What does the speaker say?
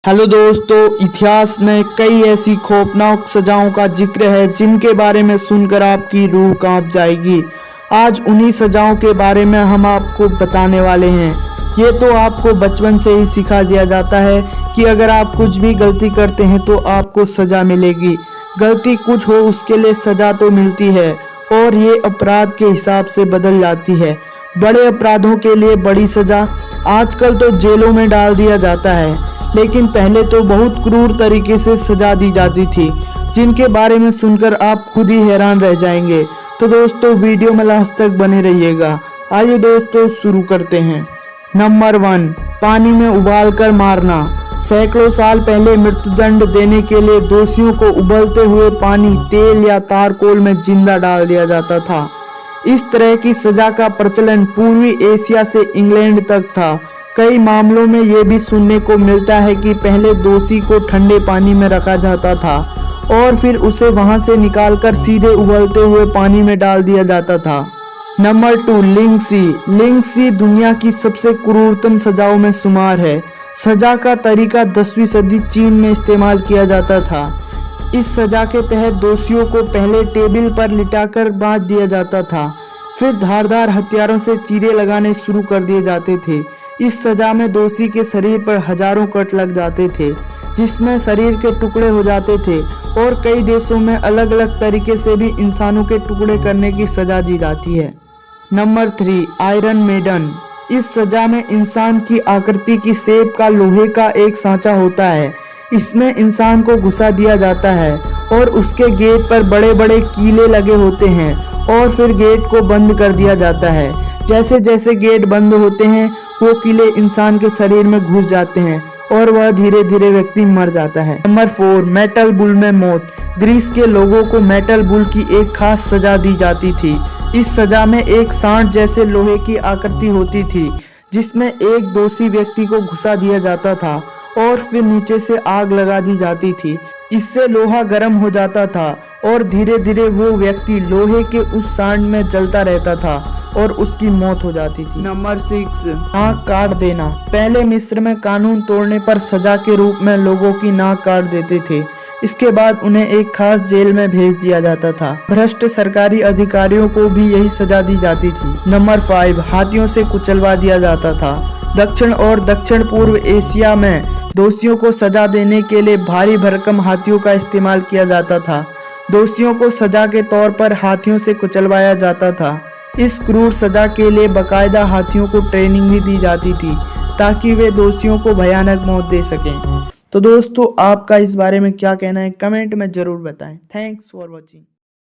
Hello दोस्तों, इतिहास में कई ऐसी खौफनाक सजाओं का जिक्र है जिनके बारे में सुनकर आपकी रूह कांप जाएगी। आज उन्हीं सजाओं के बारे में हम आपको बताने वाले हैं। ये तो आपको बचपन से ही सिखा दिया जाता है कि अगर आप कुछ भी गलती करते हैं तो आपको सजा मिलेगी। गलती कुछ हो उसके लिए सजा तो मिलती है और ये अपराध के हिसाब से बदल जाती है। बड़े अपराधों के लिए बड़ी सजा, आजकल तो जेलों में डाल दिया जाता है, लेकिन पहले तो बहुत क्रूर तरीके से सजा दी जाती थी जिनके बारे में सुनकर आप खुद ही हैरान रह जाएंगे। तो दोस्तों वीडियो में लास्ट तक बने रहिएगा। आइए दोस्तों शुरू करते हैं। नंबर 1, पानी में उबाल कर मारना। सैकड़ों साल पहले मृत्युदंड देने के लिए दोषियों को उबलते हुए पानी, तेल या तारकोल में जिंदा डाल दिया जाता था। इस तरह की सजा का प्रचलन पूर्वी एशिया से इंग्लैंड तक था। कई मामलों में ये भी सुनने को मिलता है कि पहले दोषी को ठंडे पानी में रखा जाता था और फिर उसे वहां से निकालकर सीधे उबलते हुए पानी में डाल दिया जाता था। नंबर 2, लिंगसी। लिंगसी दुनिया की सबसे क्रूरतम सजाओं में शुमार है। सजा का तरीका 10वीं सदी चीन में इस्तेमाल किया जाता था। इस सजा के तहत दोषियों को पहले टेबल पर लिटाकर बांध दिया जाता था, फिर धारदार हथियारों से चीरे लगाने शुरू कर दिए जाते थे। इस सजा में दोषी के शरीर पर हजारों कट लग जाते थे जिसमें शरीर के टुकड़े हो जाते थे और कई देशों में अलग अलग तरीके से भी इंसानों के टुकड़े करने की सजा दी जाती है। Number 3, iron maiden. इस सजा में इंसान की आकृति की शेप का लोहे का एक सांचा होता है। इसमें इंसान को घुसा दिया जाता है और उसके गेट पर बड़े बड़े कीले लगे होते हैं और फिर गेट को बंद कर दिया जाता है। जैसे जैसे गेट बंद होते हैं वो कीले इंसान के शरीर में घुस जाते हैं और वह धीरे धीरे व्यक्ति मर जाता है। नंबर 4, मेटल बुल में मौत। ग्रीस के लोगों को मेटल बुल की एक खास सजा दी जाती थी। इस सजा में एक सांड जैसे लोहे की आकृति होती थी जिसमें एक दोषी व्यक्ति को घुसा दिया जाता था और फिर नीचे से आग लगा दी जाती थी। इससे लोहा गर्म हो जाता था और धीरे धीरे वो व्यक्ति लोहे के उस सांड में जलता रहता था और उसकी मौत हो जाती थी। नंबर 6, नाक काट देना। पहले मिस्र में कानून तोड़ने पर सजा के रूप में लोगों की नाक काट देते थे। इसके बाद उन्हें एक खास जेल में भेज दिया जाता था। भ्रष्ट सरकारी अधिकारियों को भी यही सजा दी जाती थी। नंबर 5, हाथियों से कुचलवा दिया जाता था। दक्षिण और दक्षिण पूर्व एशिया में दोषियों को सजा देने के लिए भारी भरकम हाथियों का इस्तेमाल किया जाता था। दोषियों को सजा के तौर पर हाथियों से कुचलवाया जाता था। इस क्रूर सजा के लिए बकायदा हाथियों को ट्रेनिंग भी दी जाती थी ताकि वे दोषियों को भयानक मौत दे सकें। तो दोस्तों आपका इस बारे में क्या कहना है, कमेंट में जरूर बताएं। Thanks for watching.